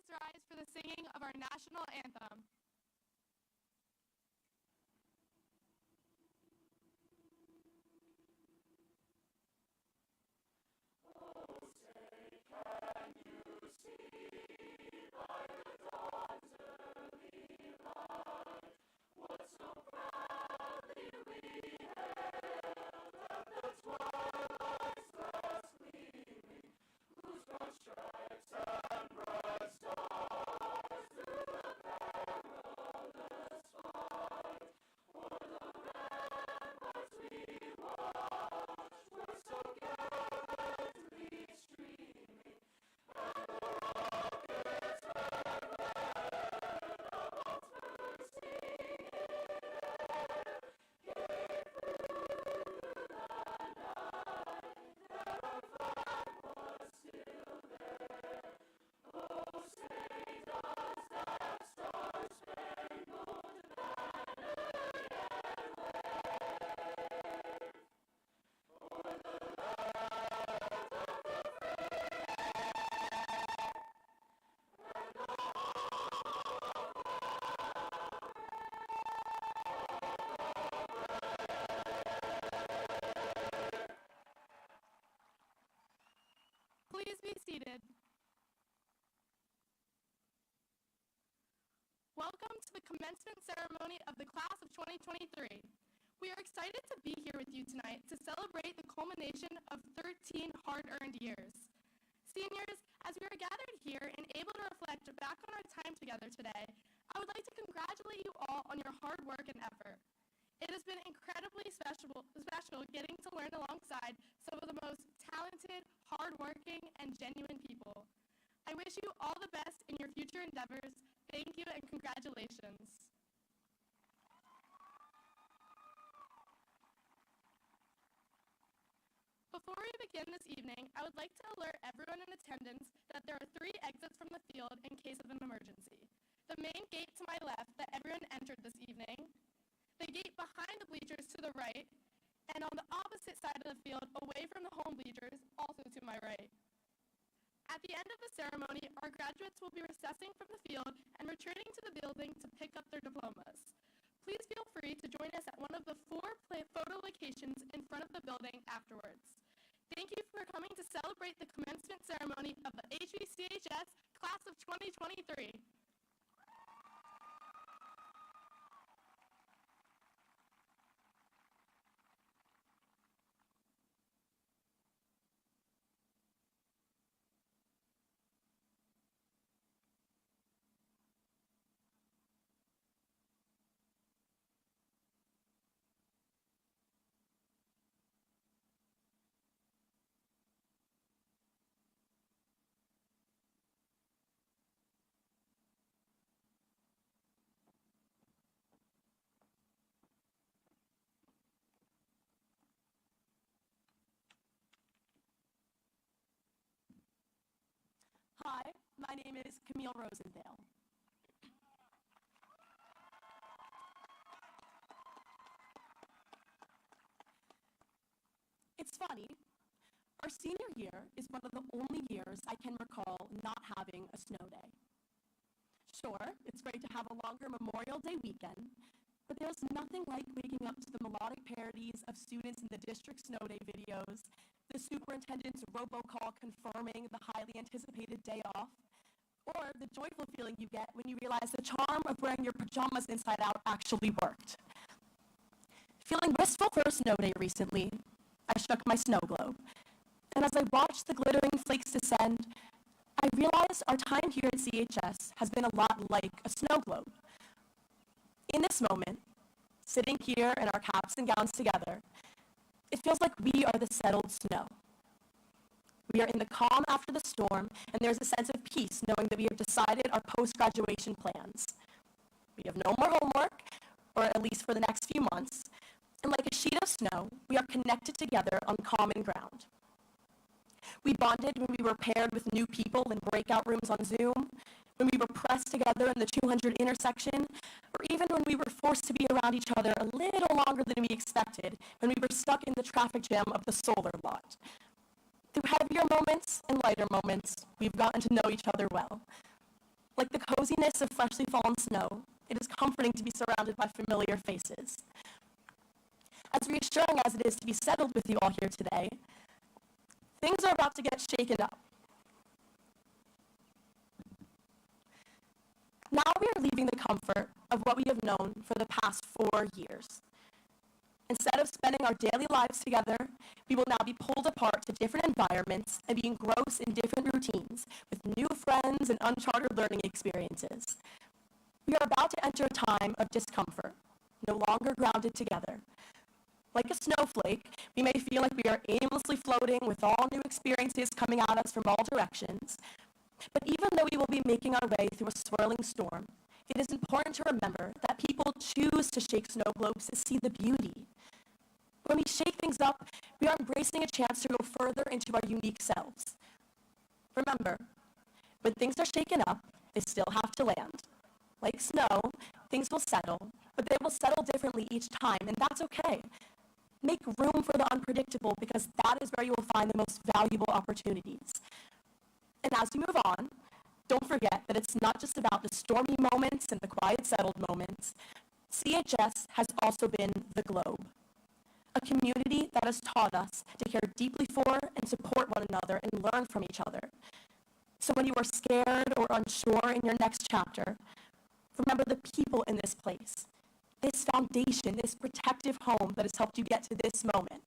Please rise for the singing of our national anthem. Please be seated. Welcome to the commencement ceremony of the class of 2023. We are excited to be here with you tonight to celebrate the culmination of 13 hard-earned years. Seniors, as we are gathered here and able to reflect back on our time together today, I would like to congratulate you all on your hard work and effort. It has been incredibly special getting to learn alongside some of the most talented, hardworking, and genuine people. I wish you all the best in your future endeavors. Thank you and congratulations. Before we begin this evening, I would like to alert everyone in attendance that there are 3 exits from the field in case of an emergency. The main gate to my left that everyone entered this evening, the gate behind the bleachers to the right, and on the opposite side of the field, away from the home bleachers, also to my right. At the end of the ceremony, our graduates will be recessing from the field and returning to the building to pick up their diplomas. Please feel free to join us at one of the 4 photo locations in front of the building afterwards. Thank you for coming to celebrate the commencement ceremony of the HVCHS Class of 2023. Hi, my name is Camille Rosendale. It's funny, our senior year is one of the only years I can recall not having a snow day. Sure, it's great to have a longer Memorial Day weekend, but there's nothing like waking up to the melodic parodies of students in the district snow day videos, the superintendent's robocall confirming the highly anticipated day off, or the joyful feeling you get when you realize the charm of wearing your pajamas inside out actually worked. Feeling wistful for a snow day recently, I shook my snow globe, and as I watched the glittering flakes descend, I realized our time here at CHS has been a lot like a snow globe. In this moment, sitting here in our caps and gowns together, it feels like we are the settled snow. We are in the calm after the storm, and there's a sense of peace knowing that we have decided our post-graduation plans. We have no more homework, or at least for the next few months, and like a sheet of snow, we are connected together on common ground. We bonded when we were paired with new people in breakout rooms on Zoom, when we were pressed together in the 200 intersection, or even when we were forced to be around each other a little longer than we expected, when we were stuck in the traffic jam of the solar lot. Through heavier moments and lighter moments, we've gotten to know each other well. Like the coziness of freshly fallen snow, it is comforting to be surrounded by familiar faces. As reassuring as it is to be settled with you all here today, things are about to get shaken up. Now we are leaving the comfort of what we have known for the past 4 years. Instead of spending our daily lives together, we will now be pulled apart to different environments and be engrossed in different routines with new friends and uncharted learning experiences. We are about to enter a time of discomfort, no longer grounded together. Like a snowflake, we may feel like we are aimlessly floating with all new experiences coming at us from all directions. But even though we will be making our way through a swirling storm, it is important to remember that people choose to shake snow globes to see the beauty. When we shake things up, we are embracing a chance to go further into our unique selves. Remember, when things are shaken up, they still have to land. Like snow, things will settle, but they will settle differently each time, and that's okay. Make room for the unpredictable because that is where you will find the most valuable opportunities. And as we move on, don't forget that it's not just about the stormy moments and the quiet settled moments. CHS has also been the globe, a community that has taught us to care deeply for and support one another and learn from each other. So when you are scared or unsure in your next chapter, remember the people in this place, this foundation, this protective home that has helped you get to this moment.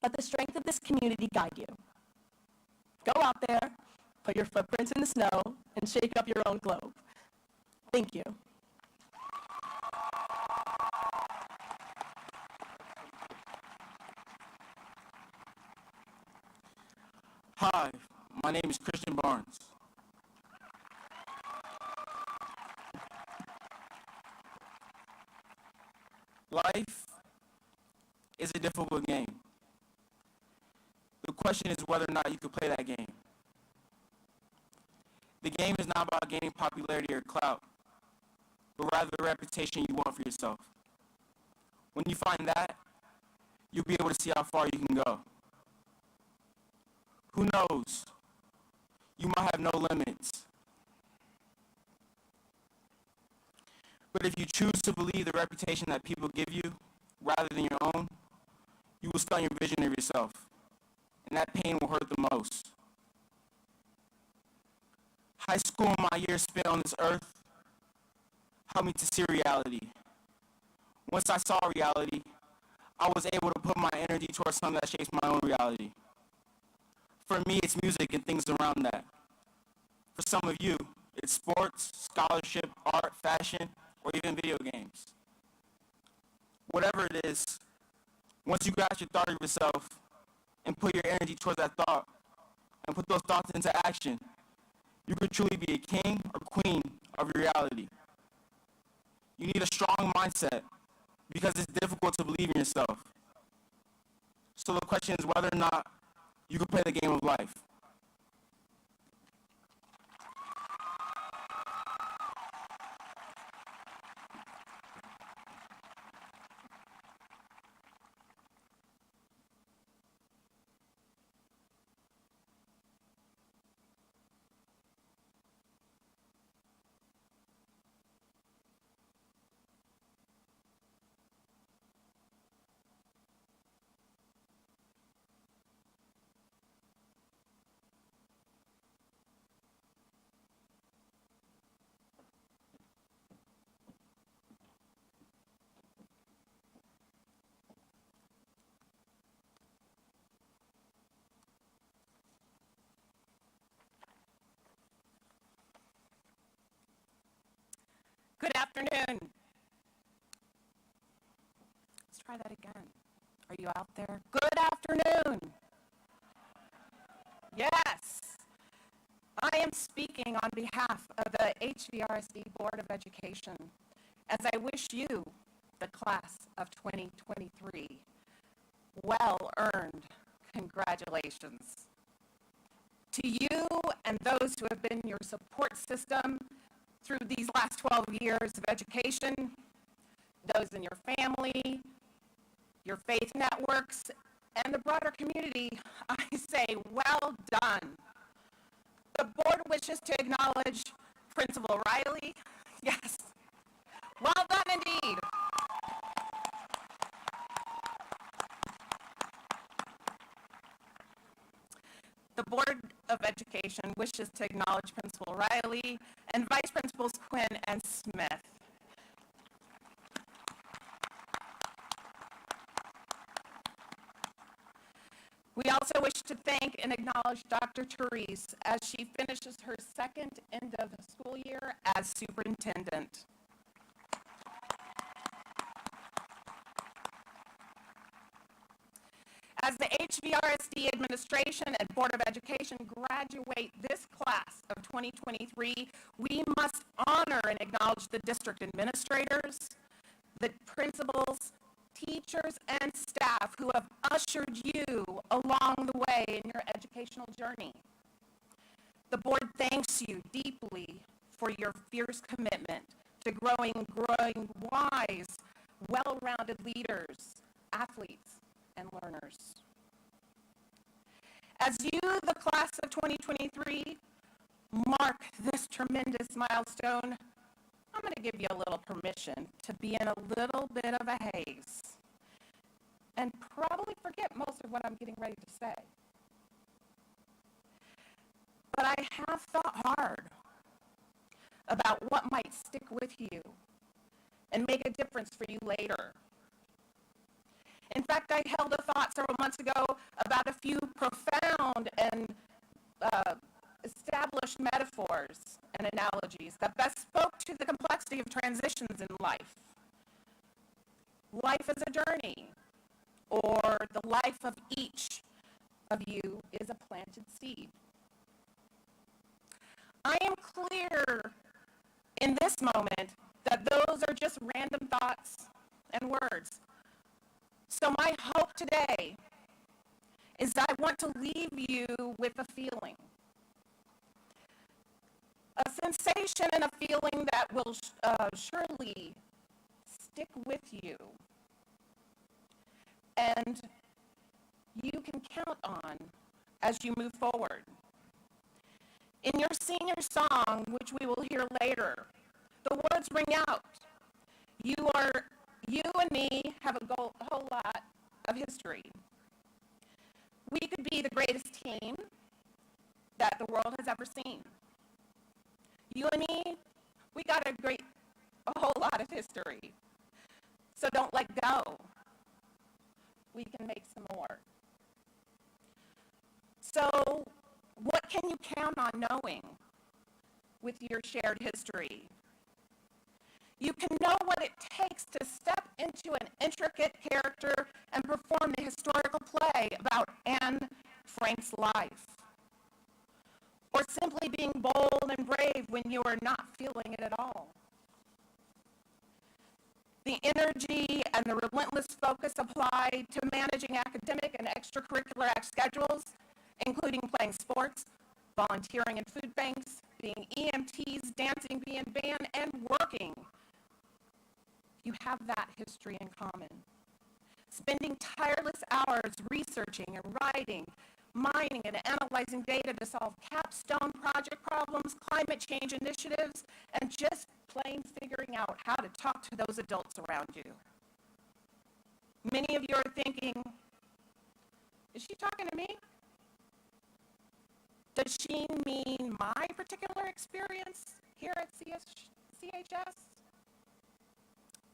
Let the strength of this community guide you. Go out there, put your footprints in the snow, and shake up your own globe. Thank you. Hi, my name is Christian Barnes. Life is a difficult game. The question is whether or not you can play that game. The game is not about gaining popularity or clout, but rather the reputation you want for yourself. When you find that, you'll be able to see how far you can go. Who knows? You might have no limits. But if you choose to believe the reputation that people give you rather than your own, you will stun your vision of yourself, and that pain will hurt the most. High school and my years spent on this earth helped me to see reality. Once I saw reality, I was able to put my energy towards something that shapes my own reality. For me, it's music and things around that. For some of you, it's sports, scholarship, art, fashion, or even video games. Whatever it is, once you grasp your thought of yourself and put your energy towards that thought and put those thoughts into action, you could truly be a king or queen of your reality. You need a strong mindset because it's difficult to believe in yourself. So the question is whether or not you can play the game of life. Good afternoon. Let's try that again. Are you out there? Good afternoon. Yes. I am speaking on behalf of the HVRSD Board of Education as I wish you, the class of 2023, well-earned congratulations. To you and those who have been your support system through these last 12 years of education, those in your family, your faith networks, and the broader community, I say well done. The board wishes to acknowledge Principal Riley. Yes. Well done indeed. The Board of Education wishes to acknowledge Principal Riley and Vice Principals Quinn and Smith. We also wish to thank and acknowledge Dr. Therese as she finishes her second end of the school year as superintendent. As the HVRSD administration and Board of Education graduate this class of 2023, we must honor and acknowledge the district administrators, the principals, teachers, and staff who have ushered you along the way in your educational journey. The board thanks you deeply for your fierce commitment to growing wise, well-rounded leaders, athletes, and learners. As you, the class of 2023, mark this tremendous milestone, I'm going to give you a little permission to be in a little bit of a haze and probably forget most of what I'm getting ready to say. But I have thought hard about what might stick with you and make a difference for you later. In fact, I held a thought several months ago about a few profound and established metaphors and analogies that best spoke to the complexity of transitions in life. Life is a journey, or the life of each of you is a planted seed. I am clear in this moment that those are just random thoughts and words. So my hope today is that I want to leave you with a feeling. A sensation and a feeling that will surely stick with you. And you can count on as you move forward. In your senior song, which we will hear later, the words ring out. You and me have a whole lot of history. We could be the greatest team that the world has ever seen. You and me, we got a whole lot of history. So don't let go. We can make some more. So what can you count on knowing with your shared history? You can know what it takes to step into an intricate character and perform the historical play about Anne Frank's life. Or simply being bold and brave when you are not feeling it at all. The energy and the relentless focus applied to managing academic and extracurricular schedules, including playing sports, volunteering in food banks, being EMTs, dancing, being band, and working. You have that history in common. Spending tireless hours researching and writing, mining and analyzing data to solve capstone project problems, climate change initiatives, and just plain figuring out how to talk to those adults around you. Many of you are thinking, is she talking to me? Does she mean my particular experience here at CHS?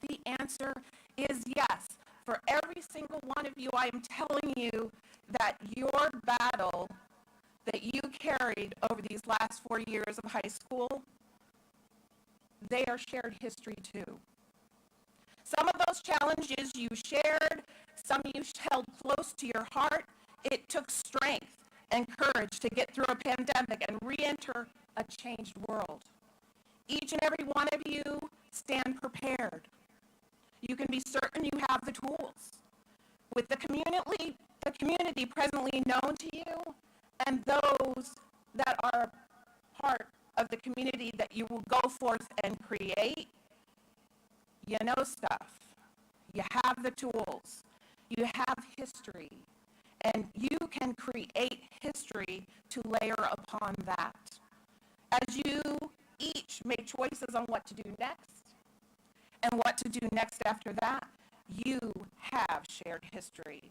The answer is yes. For every single one of you, I am telling you that your battle that you carried over these last 4 years of high school, they are shared history too. Some of those challenges you shared, some you held close to your heart. It took strength and courage to get through a pandemic and re-enter a changed world. Each and every one of you stand prepared. You can be certain you have the tools. With the community presently known to you, and those that are part of the community that you will go forth and create, you know stuff. You have the tools. You have history. And you can create history to layer upon that. As you each made choices on what to do next and what to do next after that. You have shared history.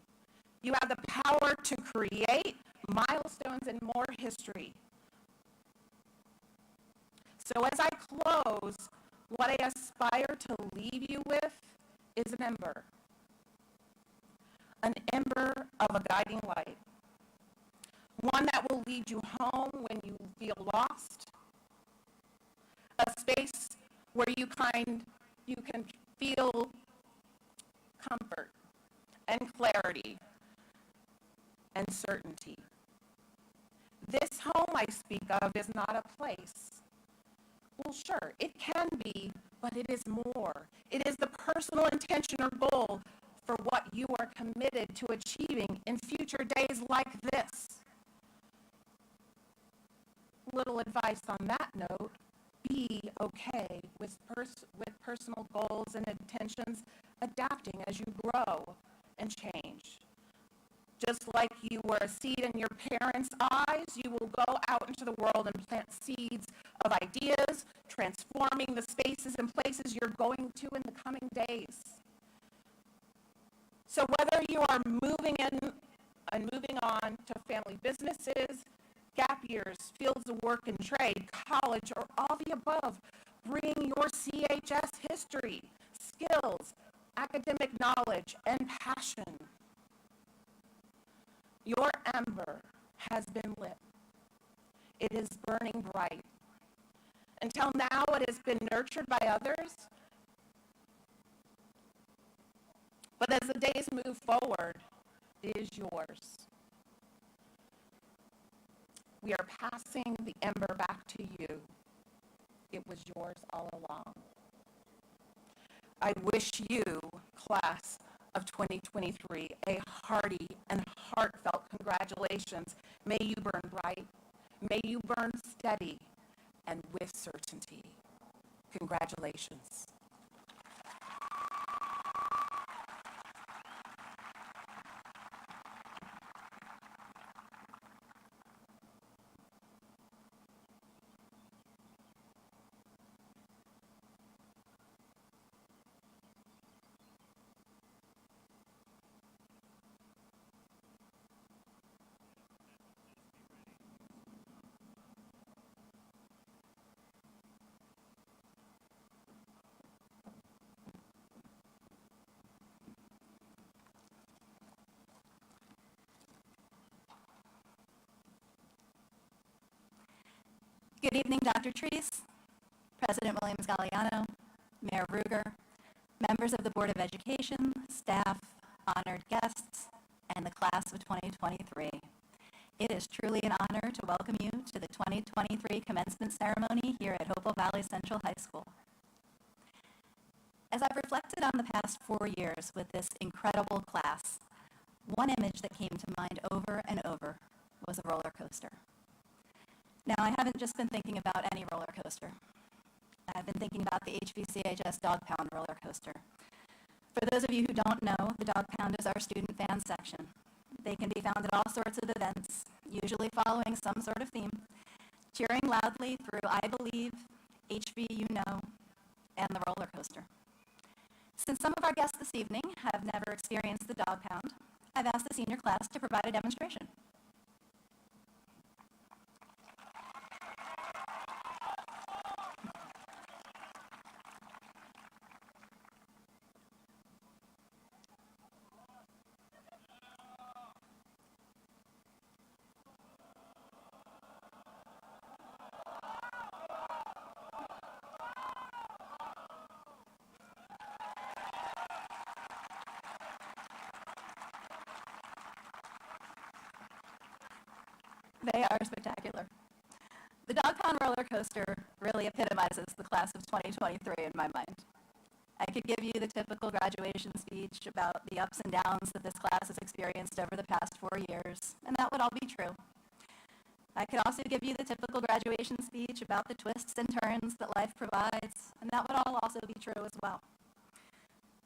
You have the power to create milestones and more history. So as I close, what I aspire to leave you with is an ember of a guiding light, one that will lead you home when you feel lost, a space where you can feel comfort and clarity and certainty. This home I speak of is not a place. Well, sure, it can be, but it is more. It is the personal intention or goal for what you are committed to achieving in future days like this. Little advice on that note, be okay with personal goals and intentions adapting as you grow and change. Just like you were a seed in your parents' eyes, you will go out into the world and plant seeds of ideas, transforming the spaces and places you're going to in the coming days. So whether you are moving in and moving on to family businesses, gap years, fields of work and trade, college, or all the above, bring your CHS history, skills, academic knowledge, and passion. Your ember has been lit. It is burning bright. Until now, it has been nurtured by others. But as the days move forward, it is yours. We are passing the ember back to you. It was yours all along. I wish you, class of 2023, a hearty and heartfelt congratulations. May you burn bright, may you burn steady, and with certainty. Congratulations. Good evening, Dr. Treese, President Williams Galliano, Mayor Ruger, members of the Board of Education, staff, honored guests, and the class of 2023. It is truly an honor to welcome you to the 2023 commencement ceremony here at Hopewell Valley Central High School. As I've reflected on the past 4 years with this incredible class, one image that came to mind over and over was a roller coaster. Now, I haven't just been thinking about any roller coaster. I've been thinking about the HVCHS Dog Pound roller coaster. For those of you who don't know, the Dog Pound is our student fan section. They can be found at all sorts of events, usually following some sort of theme, cheering loudly through I Believe, HV You Know, and the roller coaster. Since some of our guests this evening have never experienced the Dog Pound, I've asked the senior class to provide a demonstration. They are spectacular. The Dog Pound roller coaster really epitomizes the class of 2023 in my mind. I could give you the typical graduation speech about the ups and downs that this class has experienced over the past 4 years, and that would all be true. I could also give you the typical graduation speech about the twists and turns that life provides, and that would all also be true as well.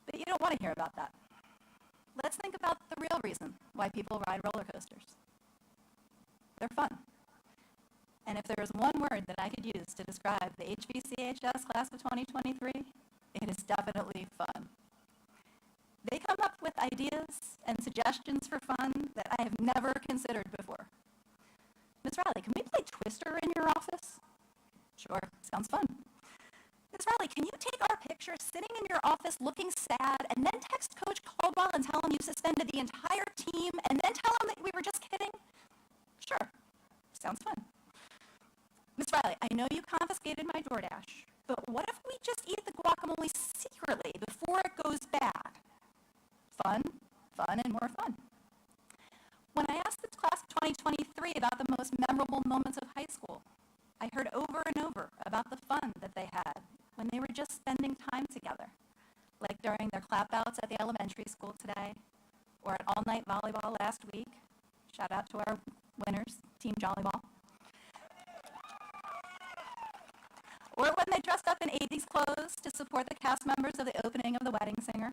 But you don't want to hear about that. Let's think about the real reason why people ride roller coasters. They're fun. And if there is one word that I could use to describe the HVCHS class of 2023, it is definitely fun. They come up with ideas and suggestions for fun that I have never considered before. Miss Riley, can we play Twister in your office? Sure, sounds fun. Miss Riley, can you take our picture sitting in your office looking sad and then text Coach Caldwell and tell him you suspended the entire team and then tell him that we were just kidding? Sure, sounds fun. Miss Riley, I know you confiscated my DoorDash, but what if we just eat the guacamole secretly before it goes bad? Fun, fun, and more fun. When I asked the class of 2023 about the most memorable moments of high school, I heard over and over about the fun that they had when they were just spending time together, like during their clap outs at the elementary school today, or at all-night volleyball last week. Shout out to our winners, Team Jollyball. Or when they dressed up in 80s clothes to support the cast members of the opening of The Wedding Singer.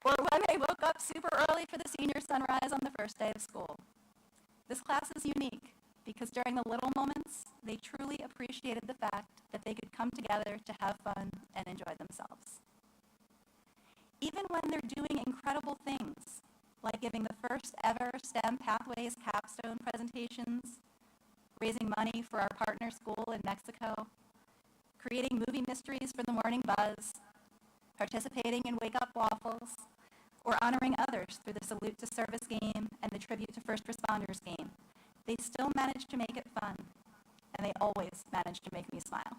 Or when they woke up super early for the senior sunrise on the first day of school. This class is unique because during the little moments, they truly appreciated the fact that they could come together to have fun and enjoy themselves. Even when they're doing incredible things, like giving the first ever STEM Pathways capstone presentations, raising money for our partner school in Mexico, creating movie mysteries for the morning buzz, participating in Wake Up Waffles, or honoring others through the Salute to Service game and the Tribute to First Responders game. They still manage to make it fun, and they always manage to make me smile.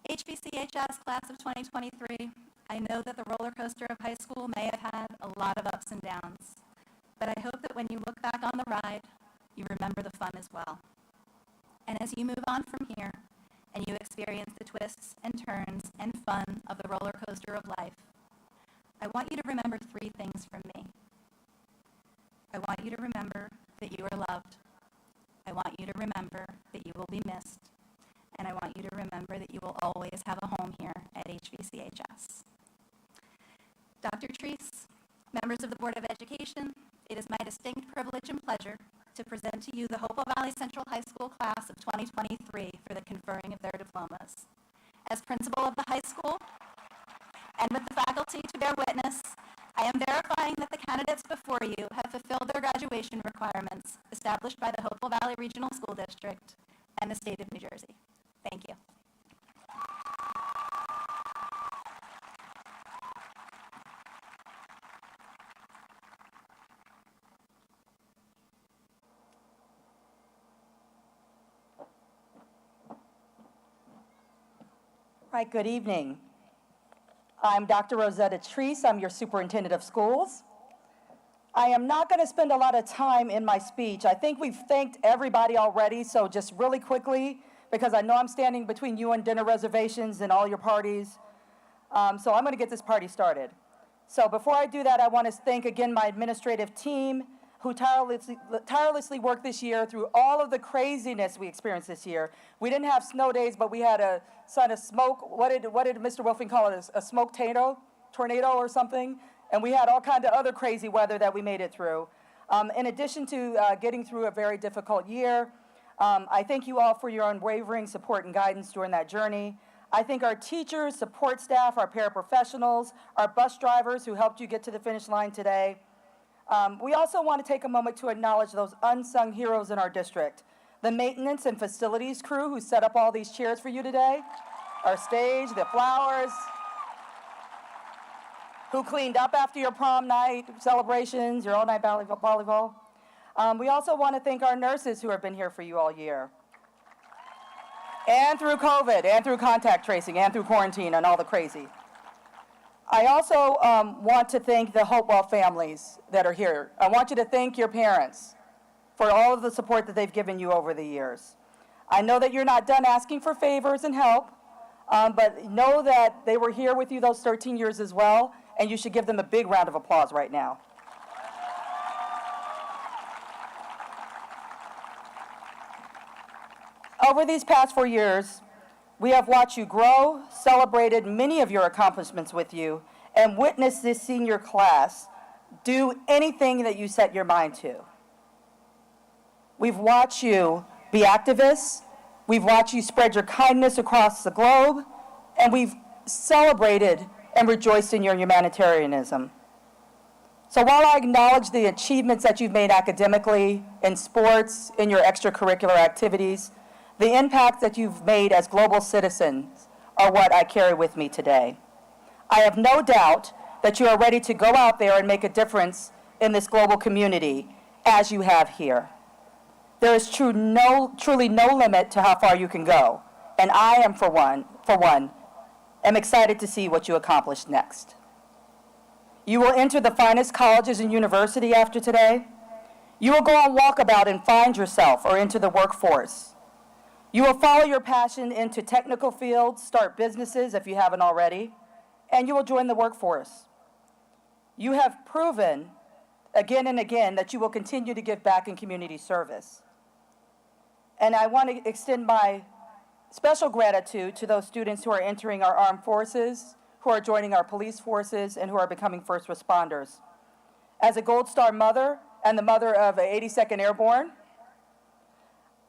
HVCHS class of 2023, I know that the roller coaster of high school may have had a lot of ups and downs, but I hope that when you look back on the ride, you remember the fun as well. And as you move on from here, and you experience the twists and turns and fun of the roller coaster of life, I want you to remember three things from me. I want you to remember that you are loved. I want you to remember that you will be missed. And I want you to remember that you will always have a home here at HVCHS. Dr. Treese, members of the Board of Education, it is my distinct privilege and pleasure to present to you the Hopewell Valley Central High School class of 2023 for the conferring of their diplomas. As principal of the high school, and with the faculty to bear witness, I am verifying that the candidates before you have fulfilled their graduation requirements established by the Hopewell Valley Regional School District and the state of New Jersey. Thank you. Right, good evening. I'm Dr. Rosetta Treese. I'm your superintendent of schools. I am not going to spend a lot of time in my speech. I think we've thanked everybody already, so just really quickly, because I know I'm standing between you and dinner reservations and all your parties. So I'm going to get this party started. So before I do that, I want to thank again my administrative team who tirelessly worked this year through all of the craziness we experienced this year. We didn't have snow days, but we had a sign of smoke. What did Mr. Wolfing call it? A smoke tornado or something? And we had all kinds of other crazy weather that we made it through. In addition to getting through a very difficult year, I thank you all for your unwavering support and guidance during that journey. I thank our teachers, support staff, our paraprofessionals, our bus drivers who helped you get to the finish line today. We also want to take a moment to acknowledge those unsung heroes in our district. The maintenance and facilities crew who set up all these chairs for you today, our stage, the flowers, who cleaned up after your prom night celebrations, your all-night volleyball. We also want to thank our nurses who have been here for you all year. And through COVID, and through contact tracing, and through quarantine, and all the crazy. I also want to thank the Hopewell families that are here. I want you to thank your parents for all of the support that they've given you over the years. I know that you're not done asking for favors and help, but know that they were here with you those 13 years as well, and you should give them a big round of applause right now. Over these past 4 years, we have watched you grow, celebrated many of your accomplishments with you, and witnessed this senior class do anything that you set your mind to. We've watched you be activists. We've watched you spread your kindness across the globe. And we've celebrated and rejoiced in your humanitarianism. So while I acknowledge the achievements that you've made academically, in sports, in your extracurricular activities, the impact that you've made as global citizens are what I carry with me today. I have no doubt that you are ready to go out there and make a difference in this global community as you have here. There is truly no limit to how far you can go, and I am, for one, am excited to see what you accomplish next. You will enter the finest colleges and university after today. You will go on walkabout and find yourself or into the workforce. You will follow your passion into technical fields, start businesses if you haven't already, and you will join the workforce. You have proven again and again that you will continue to give back in community service. And I want to extend my special gratitude to those students who are entering our armed forces, who are joining our police forces, and who are becoming first responders. As a Gold Star mother and the mother of an 82nd Airborne,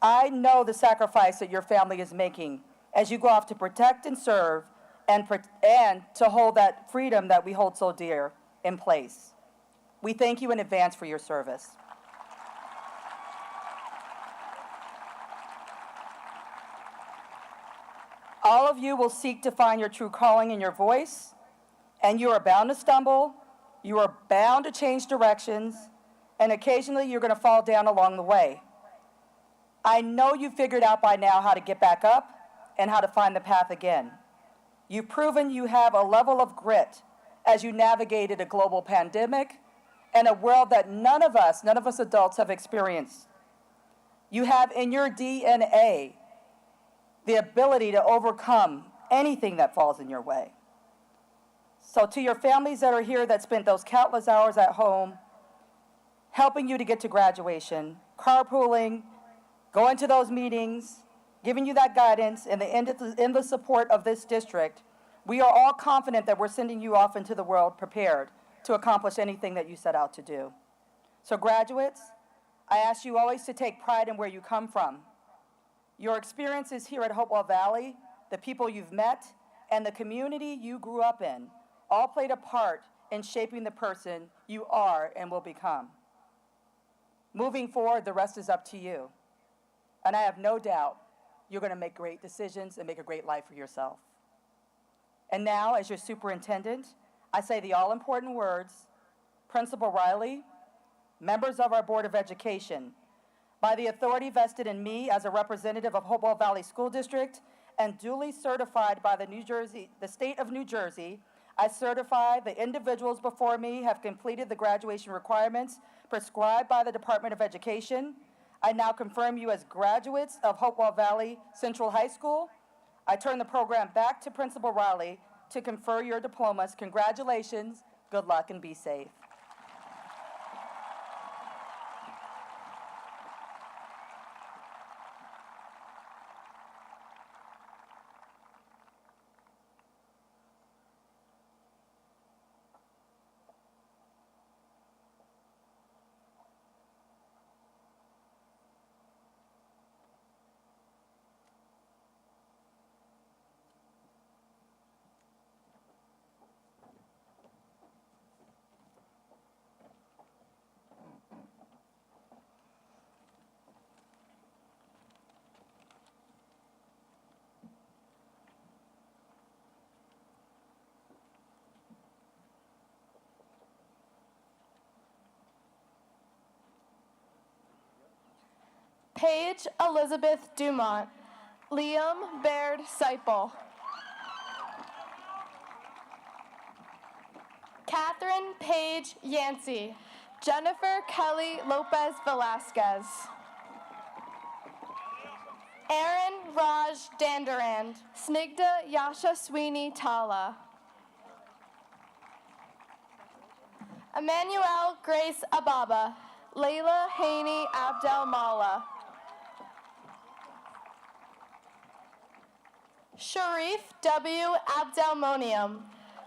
I know the sacrifice that your family is making as you go off to protect and serve and to hold that freedom that we hold so dear in place. We thank you in advance for your service. All of you will seek to find your true calling in your voice, and you are bound to stumble, you are bound to change directions, and occasionally you're going to fall down along the way. I know you figured out by now how to get back up and how to find the path again. You've proven you have a level of grit as you navigated a global pandemic and a world that none of us adults have experienced. You have in your DNA the ability to overcome anything that falls in your way. So to your families that are here that spent those countless hours at home, helping you to get to graduation, carpooling, going to those meetings, giving you that guidance, and the endless support of this district, we are all confident that we're sending you off into the world prepared to accomplish anything that you set out to do. So graduates, I ask you always to take pride in where you come from. Your experiences here at Hopewell Valley, the people you've met, and the community you grew up in all played a part in shaping the person you are and will become. Moving forward, the rest is up to you. And I have no doubt you're going to make great decisions and make a great life for yourself. And now, as your superintendent, I say the all-important words, Principal Riley, members of our Board of Education, by the authority vested in me as a representative of Hopewell Valley School District and duly certified by the state of New Jersey, I certify the individuals before me have completed the graduation requirements prescribed by the Department of Education. I now confirm you as graduates of Hopewell Valley Central High School. I turn the program back to Principal Riley to confer your diplomas. Congratulations, good luck, and be safe. Paige Elizabeth Dumont, Liam Baird Seipel, Catherine Paige Yancey, Jennifer Kelly Lopez Velasquez, Aaron Raj Dandarand, Snigdha Yasha Sweeney Tala, Emmanuel Grace Ababa, Layla Haney Abdel Mala, Sharif W. Abdelmonium,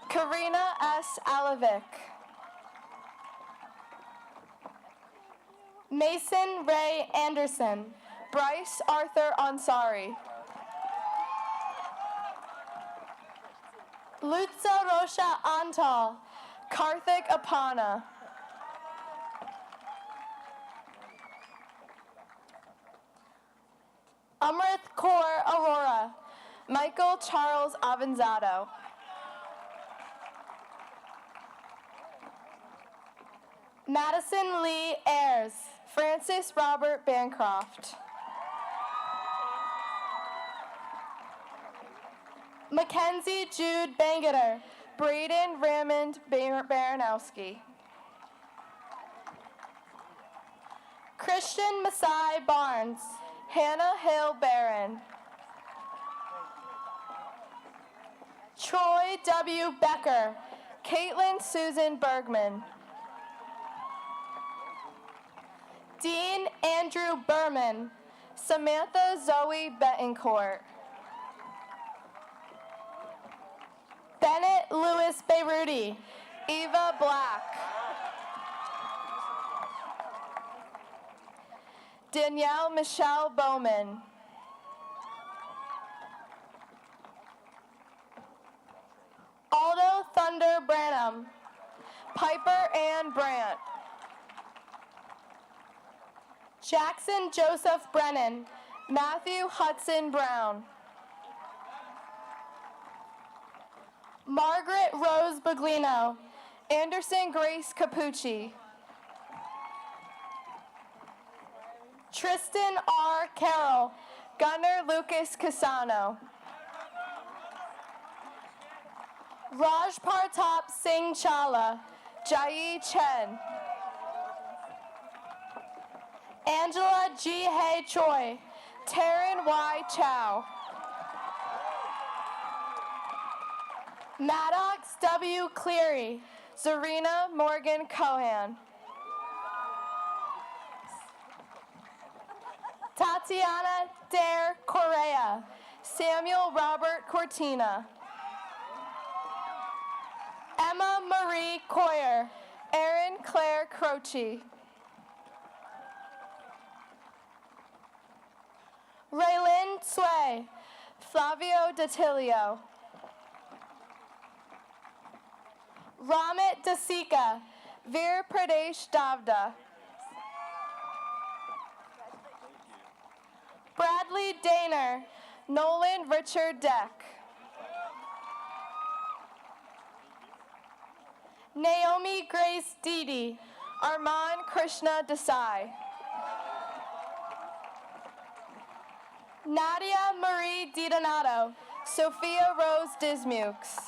Karina S. Alavic, Mason Ray Anderson. Bryce Arthur Ansari. Lutza Rosha Antal. Karthik Apana. Amrit Kaur Aurora. Michael Charles Avanzado. Madison Lee Ayers. Francis Robert Bancroft. Mackenzie Jude Bangeter. Braden Raymond Baranowski. Christian Masai Barnes. Hannah Hill Barron. Troy W. Becker. Caitlin Susan Bergman. Dean Andrew Berman. Samantha Zoe Betancourt. Bennett Lewis Beiruti. Eva Black. Danielle Michelle Bowman. Aldo Thunder Branham. Piper Ann Brandt. Jackson Joseph Brennan. Matthew Hudson Brown. Margaret Rose Baglino. Anderson Grace Capucci. Tristan R. Carroll. Gunnar Lucas Casano. Raj Partap Singh Chawla. Jai Chen. Angela G. Hay Choi. Taryn Y. Chow. Maddox W. Cleary. Zarina Morgan Cohan. Tatiana Dare Correa. Samuel Robert Cortina. Emma Marie Coyer. Erin Claire Croce. Raylyn Sway. Flavio Datilio. Ramit Dasika. Veer Pradesh Davda. Bradley Daner. Nolan Richard Deck. Naomi Grace Didi. Armand Krishna Desai. Nadia Marie DiDonato. Sophia Rose Dismukes.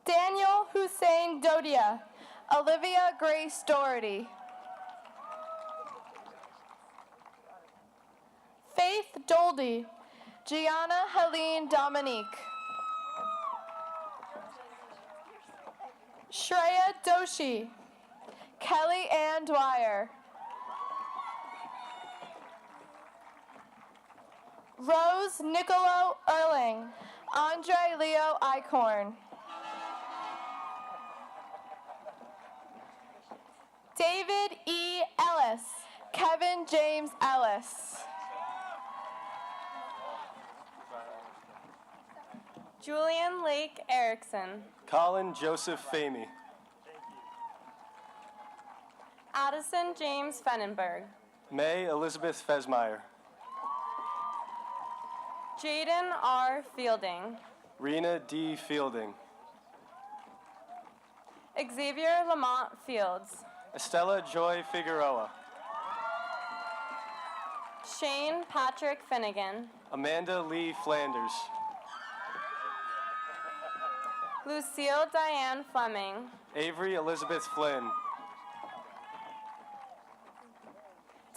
Daniel Hussein Dodia. Olivia Grace Doherty. Faith Doldy. Gianna Helene Dominique. Shreya Doshi. Kelly Ann Dwyer. Rose Nicolo Erling. Andre Leo Eichhorn. David E. Ellis. Kevin James Ellis. Julian Lake Erickson. Colin Joseph Famey. Addison James Fennenberg. May Elizabeth Fesmeyer. Jaden R. Fielding. Rena D. Fielding. Xavier Lamont Fields. Estella Joy Figueroa. Shane Patrick Finnegan. Amanda Lee Flanders. Lucille Diane Fleming. Avery Elizabeth Flynn.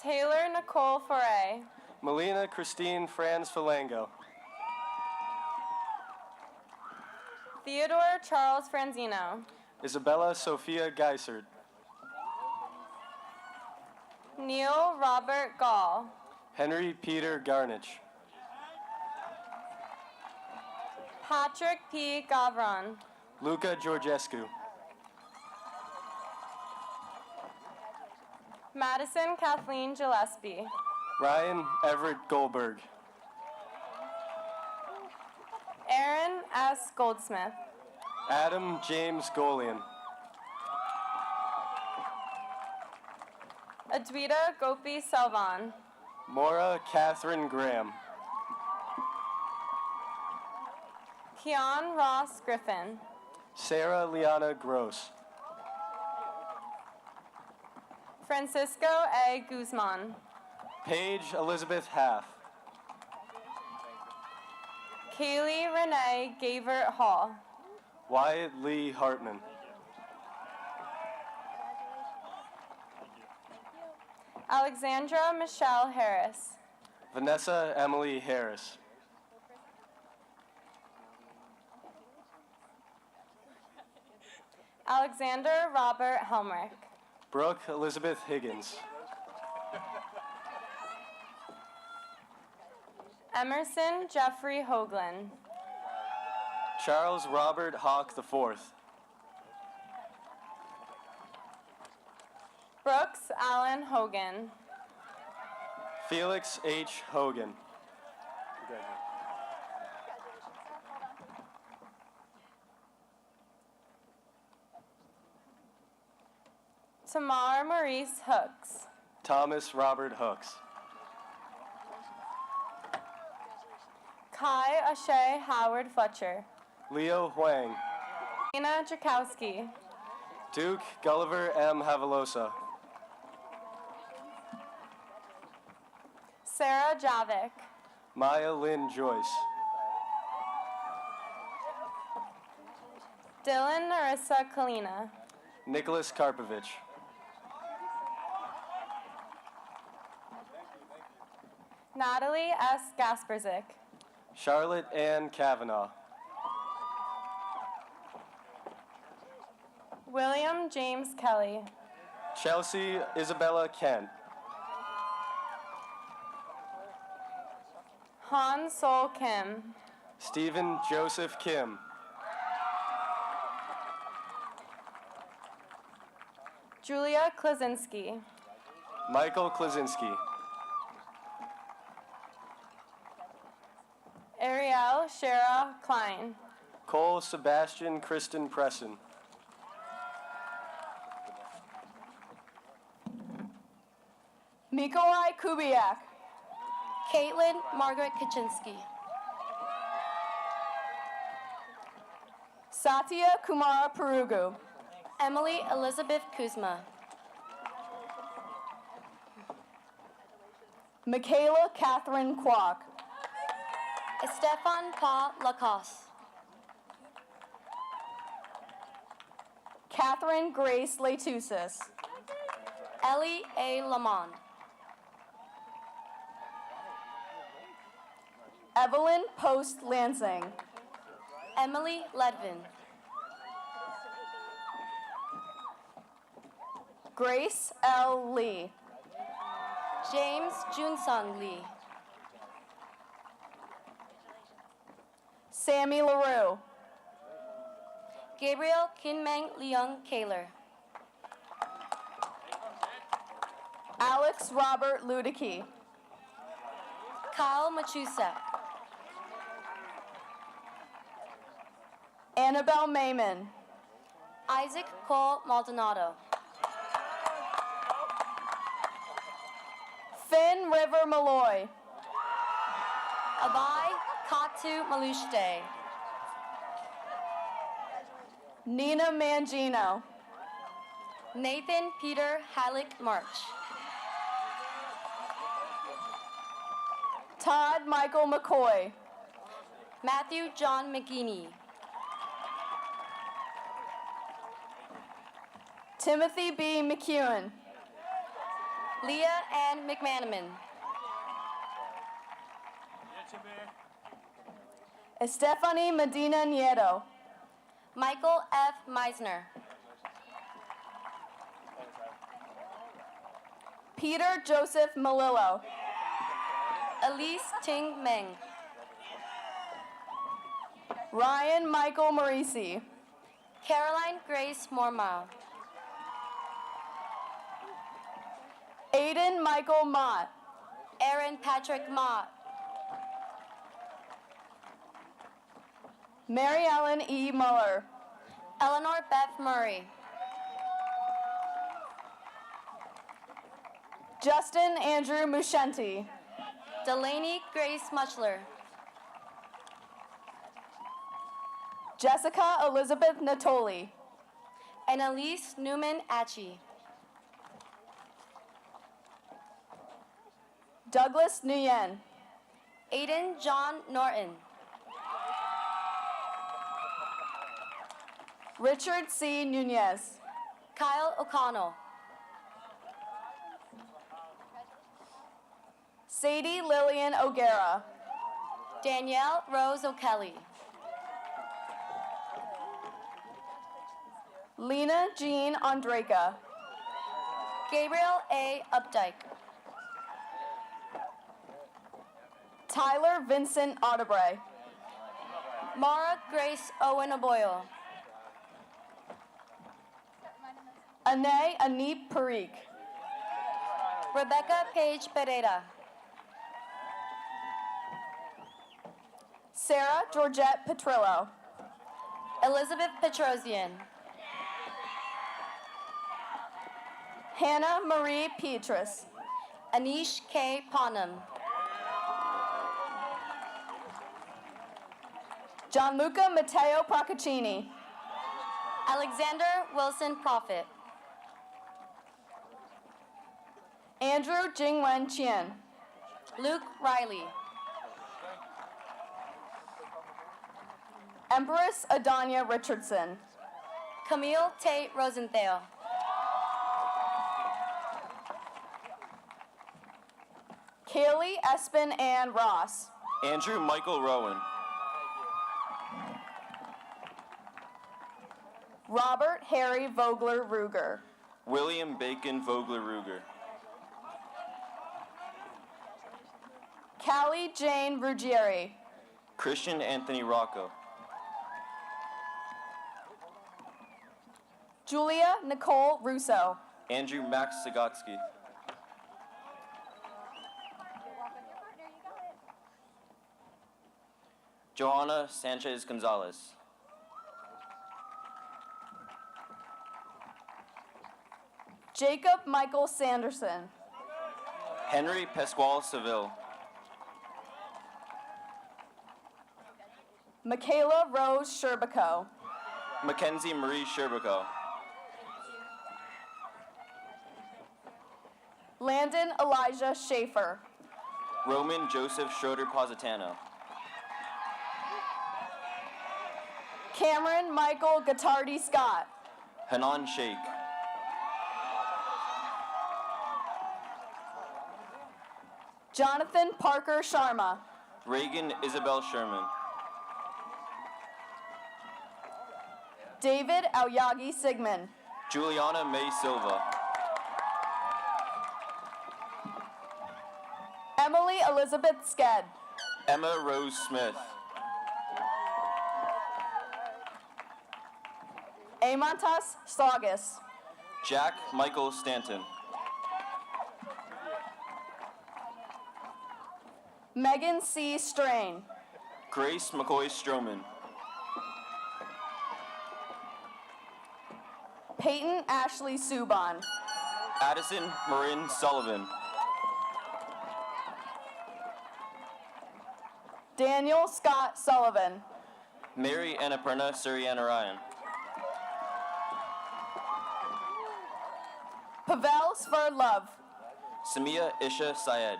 Taylor Nicole Foray. Melina Christine Franz Falango. Theodore Charles Franzino. Isabella Sophia Geisert. Neil Robert Gall. Henry Peter Garnich. Patrick P. Gavron. Luca Georgescu. Madison Kathleen Gillespie. Ryan Everett Goldberg. Aaron S. Goldsmith. Adam James Golian. Adwita Gopi Selvan. Maura Catherine Graham. Keon Ross Griffin. Sarah Liana Gross. Francisco A. Guzman. Paige Elizabeth Half. Kaylee Renee Gavert Hall. Wyatt Lee Hartman. Alexandra Michelle Harris. Vanessa Emily Harris. Alexander Robert Helmrich. Brooke Elizabeth Higgins. Emerson Jeffrey Hoagland. Charles Robert Hawk IV. Brooks Allen Hogan. Felix H. Hogan. Tamar Maurice Hooks. Thomas Robert Hooks. Kai Ashay Howard Fletcher. Leo Huang. Ina Jakowski. Duke Gulliver M. Havalosa. Sarah Javik. Maya Lynn Joyce. Dylan Narissa Kalina. Nicholas Karpovich. Natalie S. Gasperzik. Charlotte Ann Kavanaugh. William James Kelly. Chelsea Isabella Kent. Han Sol Kim. Stephen Joseph Kim. Julia Klazinski. Michael Klazinski. Ariel Shara Klein. Cole Sebastian Kristen Presson. Mikolai Kubiak. Caitlin Margaret Kaczynski. Satya Kumara Perugu. Emily Elizabeth Kuzma. Michaela Catherine Kwok. Estefan Pa Lacoste. Catherine Grace Letusis. Ellie A. Lamont. Evelyn Post Lansing. Emily Ledvin. Grace L. Lee. James Junsun Lee. Sammy LaRue. Gabriel Kinmeng Leung Kaler. Alex Robert Ludicky. Kyle Machusa. Annabelle Mayman. Isaac Cole Maldonado. Finn River Malloy. Abai Katu Malushte. Nina Mangino. Nathan Peter Halleck March. Todd Michael McCoy. Matthew John McGinney. Timothy B. McEwen. Leah Ann McManaman. Estefany Medina Nieto. Michael F. Meisner. Peter Joseph Malillo. Elise Ting Meng. Ryan Michael Marisi. Caroline Grace Mormau. Aiden Michael Mott. Aaron Patrick Mott. Mary Ellen E. Muller. Eleanor Beth Murray. Justin Andrew Muschenti. Delaney Grace Muchler. Jessica Elizabeth Natoli. And Elise Newman Atchie. Douglas Nguyen. Aiden John Norton. Richard C. Nunez. Kyle O'Connell. Sadie Lillian O'Gara. Danielle Rose O'Kelly. Lena Jean Andraka. Gabriel A. Updike. Tyler Vincent Audebray. Mara Grace Owen Aboyo. Ane Anip Parikh. Rebecca Paige Pereira. Sarah Georgette Petrillo. Elizabeth Petrosian. Hannah Marie Petrus. Anish K. Ponham. Gianluca Matteo Procaccini. Alexander Wilson Prophet. Andrew Jingwen Chien. Luke Riley. Empress Adanya Richardson. Camille Tate Rosenthal. Kaylee Espin Ann Ross. Andrew Michael Rowan. Robert Harry Vogler Ruger. William Bacon Vogler Ruger. Callie Jane Ruggieri. Christian Anthony Rocco. Julia Nicole Russo. Andrew Max Sagotsky. Johanna Sanchez Gonzalez. Jacob Michael Sanderson. Henry Pasquale Seville. Michaela Rose Sherbico. Mackenzie Marie Sherbico. Landon Elijah Schaefer. Roman Joseph Schroeder Positano. Cameron Michael Gattardi Scott. Hanan Sheikh. Jonathan Parker Sharma. Reagan Isabel Sherman. David Aoyagi Sigmund. Juliana May Silva. Emily Elizabeth Sked. Emma Rose Smith. Amontas Saugus. Jack Michael Stanton. Megan C. Strain. Grace McCoy Stroman. Peyton Ashley Subban. Addison Marin Sullivan. Daniel Scott Sullivan. Mary Annapurna Suriana Ryan. Pavel Sverdlov. Samia Isha Syed.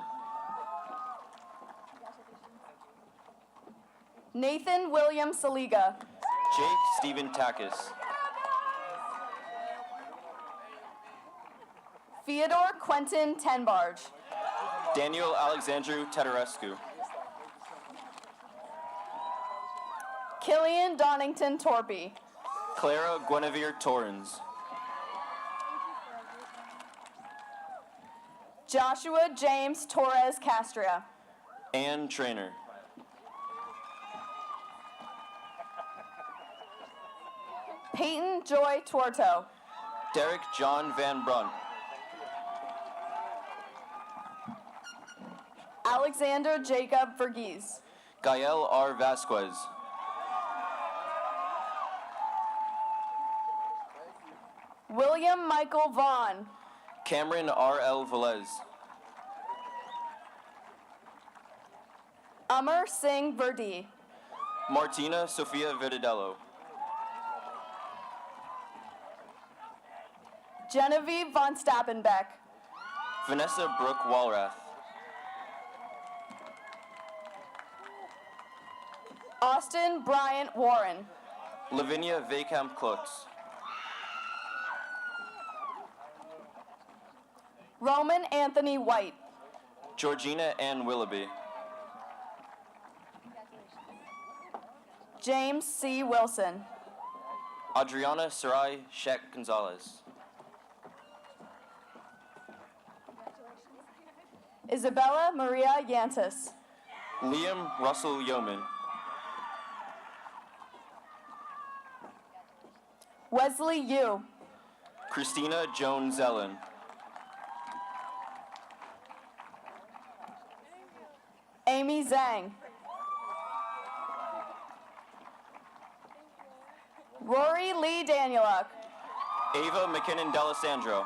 Nathan William Saliga. Jake Stephen Takis. Theodore Quentin Tenbarge. Daniel Alexandru Teterescu. Killian Donington Torpy. Clara Guinevere Torrens. Joshua James Torres Castria. Ann Trainer. Peyton Joy Tuerto. Derek John Van Brunt. Alexander Jacob Verghese. Gael R. Vasquez. William Michael Vaughn. Cameron R. L. Velez. Amar Singh Verdi. Martina Sofia Vitidello. Genevieve von Stappenbeck. Vanessa Brooke Walrath. Austin Bryant Warren. Lavinia Vacamp Klutz. Roman Anthony White. Georgina Ann Willoughby. James C. Wilson. Adriana Sarai Sheck Gonzalez. Isabella Maria Yantis. Liam Russell Yeoman. Wesley Yu. Christina Joan Zellen. Amy Zhang. Rory Lee Danieluk. Ava McKinnon D'Alessandro.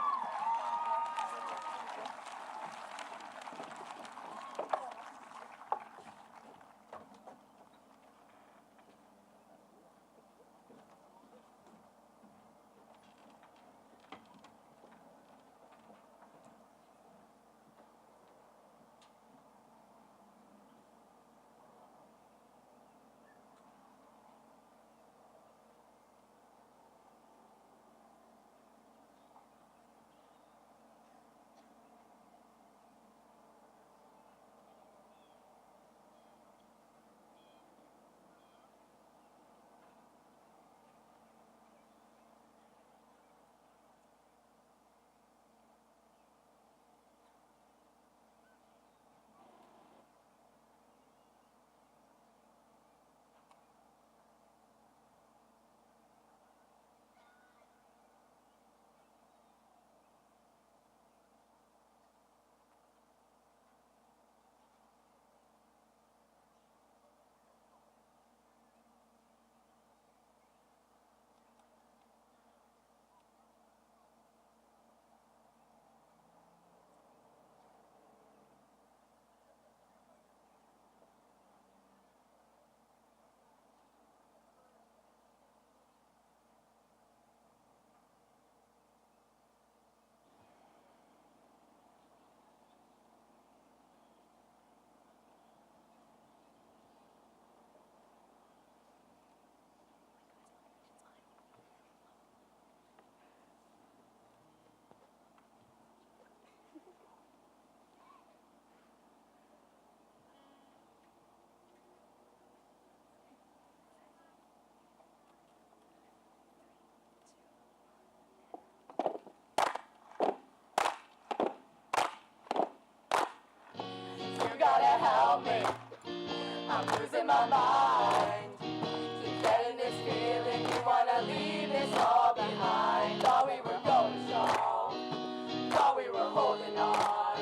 I'm losing my mind. Keep getting this feeling you wanna leave this all behind. Thought we were going strong, thought we were holding on.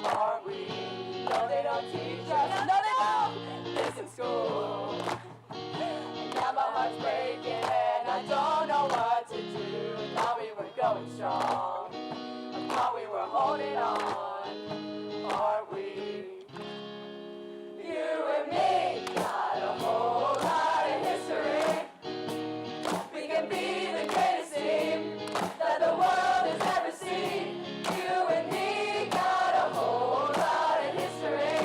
Are we? No, they don't teach us. No, they don't. This in school. And now my heart's breaking and I don't know what to do. Thought we were going strong, thought we were holding on. Are we? You and me got a whole lot of history. We can be the greatest team that the world has ever seen. You and me got a whole lot of history.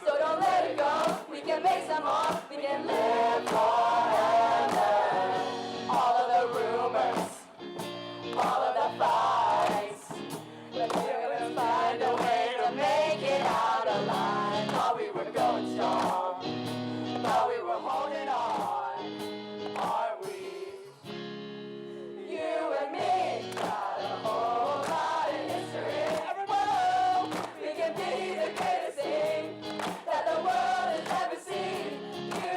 So don't let it go. We can make some more. We can live forever. All of the rumors, all of the fights, but we're gonna find a way to make it out alive. Thought we were going strong, thought we were holding on. Are we? You and me got a whole lot of history. Whoa, we can be the greatest thing that the world has ever seen. You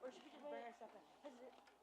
Or should we just bring our stuff in?